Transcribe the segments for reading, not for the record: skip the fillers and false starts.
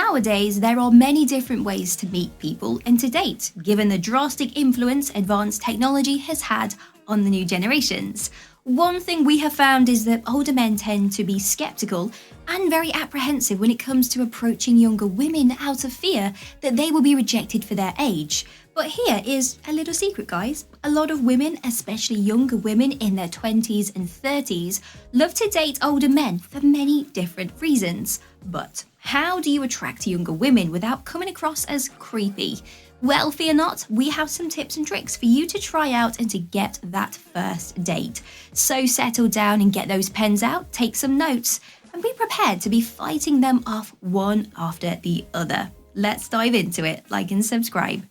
Nowadays, there are many different ways to meet people and to date, given the drastic influence advanced technology has had on the new generations. One thing we have found is that older men tend to be skeptical and very apprehensive when it comes to approaching younger women out of fear that they will be rejected for their age. But here is a little secret, guys. A lot of women, especially younger women in their 20s and 30s, love to date older men for many different reasons. But how do you attract younger women without coming across as creepy? Well, fear not, we have some tips and tricks for you to try out and to get that first date. So settle down and get those pens out, take some notes, and be prepared to be fighting them off one after the other. Let's dive into it. Like and subscribe.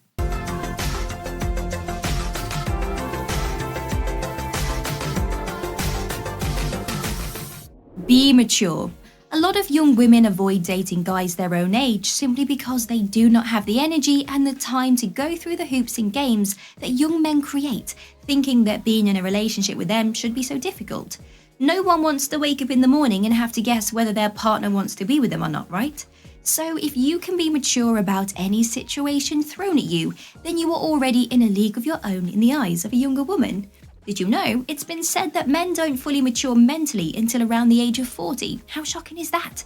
Be mature. A lot of young women avoid dating guys their own age simply because they do not have the energy and the time to go through the hoops and games that young men create, thinking that being in a relationship with them should be so difficult. No one wants to wake up in the morning and have to guess whether their partner wants to be with them or not, right? So if you can be mature about any situation thrown at you, then you are already in a league of your own in the eyes of a younger woman. Did you know it's been said that men don't fully mature mentally until around the age of 40? How shocking is that?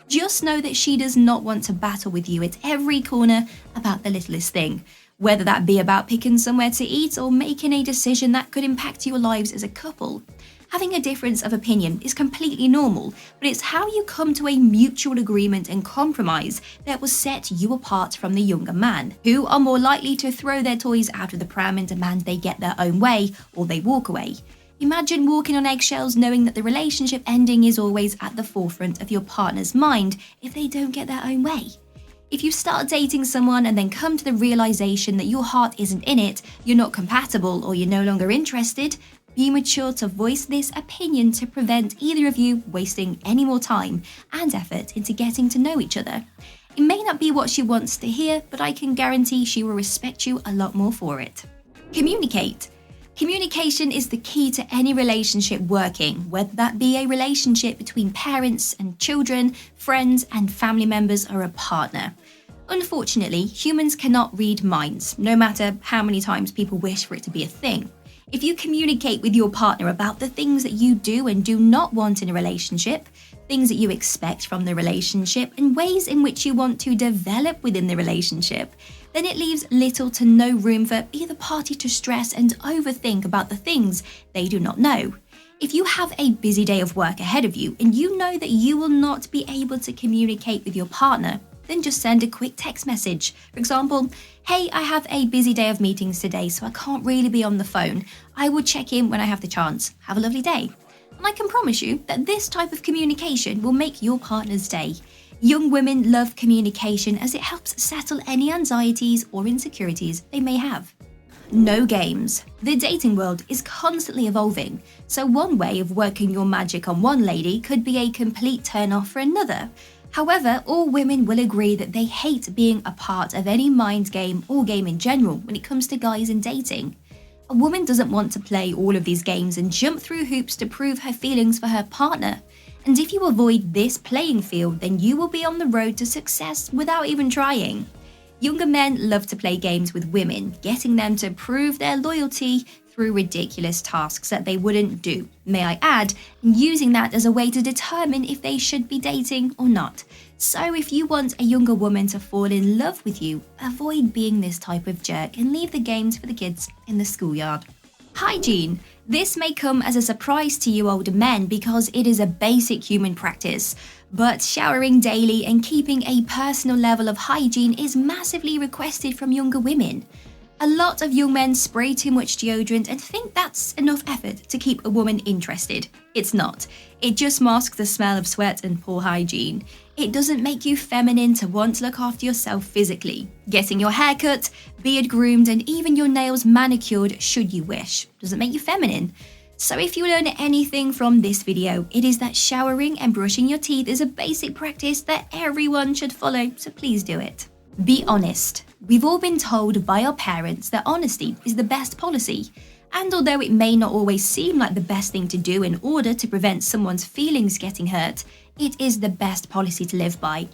Just know that she does not want to battle with you at every corner about the littlest thing, whether that be about picking somewhere to eat or making a decision that could impact your lives as a couple. Having a difference of opinion is completely normal, but it's how you come to a mutual agreement and compromise that will set you apart from the younger man, who are more likely to throw their toys out of the pram and demand they get their own way or they walk away. Imagine walking on eggshells knowing that the relationship ending is always at the forefront of your partner's mind if they don't get their own way. If you start dating someone and then come to the realization that your heart isn't in it, you're not compatible, or you're no longer interested, be mature to voice this opinion to prevent either of you wasting any more time and effort into getting to know each other. It may not be what she wants to hear, but I can guarantee she will respect you a lot more for it. Communicate. Communication is the key to any relationship working, whether that be a relationship between parents and children, friends and family members, or a partner. Unfortunately, humans cannot read minds, no matter how many times people wish for it to be a thing. If you communicate with your partner about the things that you do and do not want in a relationship, things that you expect from the relationship, and ways in which you want to develop within the relationship, then it leaves little to no room for either party to stress and overthink about the things they do not know. If you have a busy day of work ahead of you and you know that you will not be able to communicate with your partner, then just send a quick text message. For example, hey, I have a busy day of meetings today, so I can't really be on the phone. I will check in when I have the chance. Have a lovely day. And I can promise you that this type of communication will make your partner's day. Young women love communication as it helps settle any anxieties or insecurities they may have. No games. The dating world is constantly evolving, so one way of working your magic on one lady could be a complete turn-off for another. However, all women will agree that they hate being a part of any mind game or game in general when it comes to guys and dating. A woman doesn't want to play all of these games and jump through hoops to prove her feelings for her partner. And if you avoid this playing field, then you will be on the road to success without even trying. Younger men love to play games with women, getting them to prove their loyalty through ridiculous tasks that they wouldn't do, may I add, using that as a way to determine if they should be dating or not. So if you want a younger woman to fall in love with you, avoid being this type of jerk and leave the games for the kids in the schoolyard. Hygiene. This may come as a surprise to you older men because it is a basic human practice, but showering daily and keeping a personal level of hygiene is massively requested from younger women. A lot of young men spray too much deodorant and think that's enough effort to keep a woman interested. It's not. It just masks the smell of sweat and poor hygiene. It doesn't make you feminine to want to look after yourself physically. Getting your hair cut, beard groomed, and even your nails manicured should you wish doesn't make you feminine. So if you learn anything from this video, it is that showering and brushing your teeth is a basic practice that everyone should follow, so please do it. Be honest. We've all been told by our parents that honesty is the best policy. And although it may not always seem like the best thing to do in order to prevent someone's feelings getting hurt, it is the best policy to live by.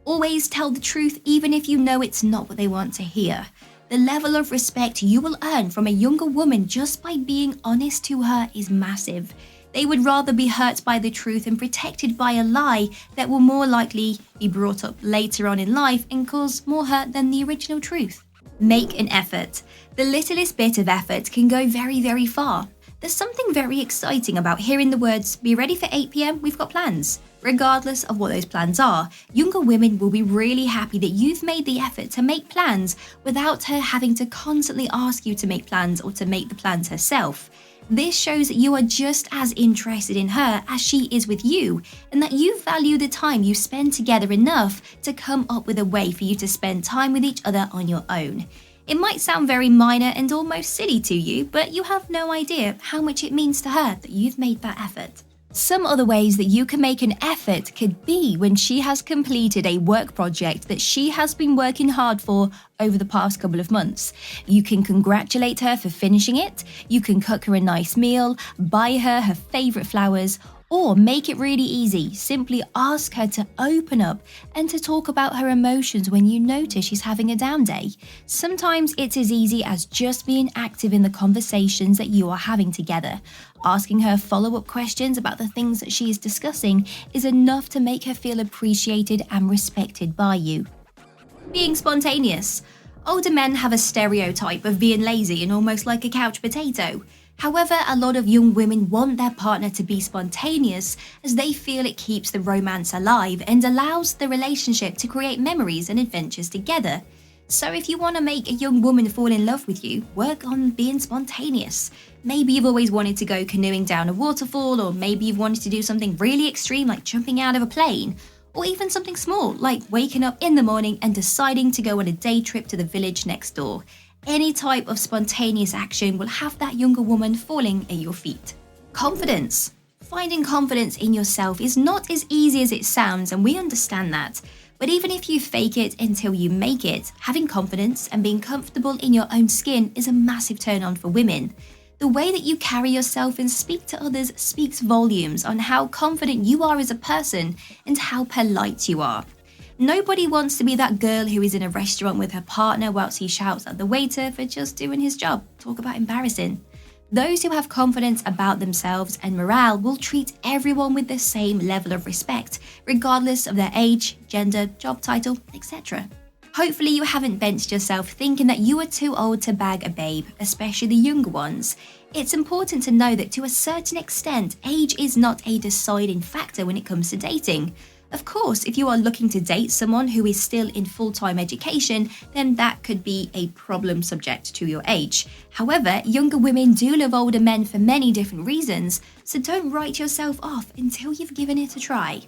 Always tell the truth even if you know it's not what they want to hear. The level of respect you will earn from a younger woman just by being honest to her is massive. They would rather be hurt by the truth and protected by a lie that will more likely be brought up later on in life and cause more hurt than the original truth. Make an effort. The littlest bit of effort can go very, very far. There's something very exciting about hearing the words, "Be ready for 8 p.m, we've got plans." Regardless of what those plans are, younger women will be really happy that you've made the effort to make plans without her having to constantly ask you to make plans or to make the plans herself. This shows that you are just as interested in her as she is with you, and that you value the time you spend together enough to come up with a way for you to spend time with each other on your own. It might sound very minor and almost silly to you, but you have no idea how much it means to her that you've made that effort. Some other ways that you can make an effort could be when she has completed a work project that she has been working hard for over the past couple of months. You can congratulate her for finishing it, you can cook her a nice meal, buy her her favourite flowers, or make it really easy. Simply ask her to open up and to talk about her emotions when you notice she's having a down day. Sometimes it's as easy as just being active in the conversations that you are having together. Asking her follow-up questions about the things that she is discussing is enough to make her feel appreciated and respected by you. Being spontaneous. Older men have a stereotype of being lazy and almost like a couch potato. However, a lot of young women want their partner to be spontaneous as they feel it keeps the romance alive and allows the relationship to create memories and adventures together. So if you want to make a young woman fall in love with you, work on being spontaneous. Maybe you've always wanted to go canoeing down a waterfall, or maybe you've wanted to do something really extreme like jumping out of a plane, or even something small like waking up in the morning and deciding to go on a day trip to the village next door. Any type of spontaneous action will have that younger woman falling at your feet. Confidence. Finding confidence in yourself is not as easy as it sounds, and we understand that. But even if you fake it until you make it, having confidence and being comfortable in your own skin is a massive turn on for women. The way that you carry yourself and speak to others speaks volumes on how confident you are as a person and how polite you are. Nobody wants to be that girl who is in a restaurant with her partner whilst he shouts at the waiter for just doing his job. Talk about embarrassing. Those who have confidence about themselves and morale will treat everyone with the same level of respect, regardless of their age, gender, job title, etc. Hopefully you haven't benched yourself thinking that you are too old to bag a babe, especially the younger ones. It's important to know that to a certain extent, age is not a deciding factor when it comes to dating. Of course, if you are looking to date someone who is still in full-time education, then that could be a problem subject to your age. However, younger women do love older men for many different reasons, so don't write yourself off until you've given it a try.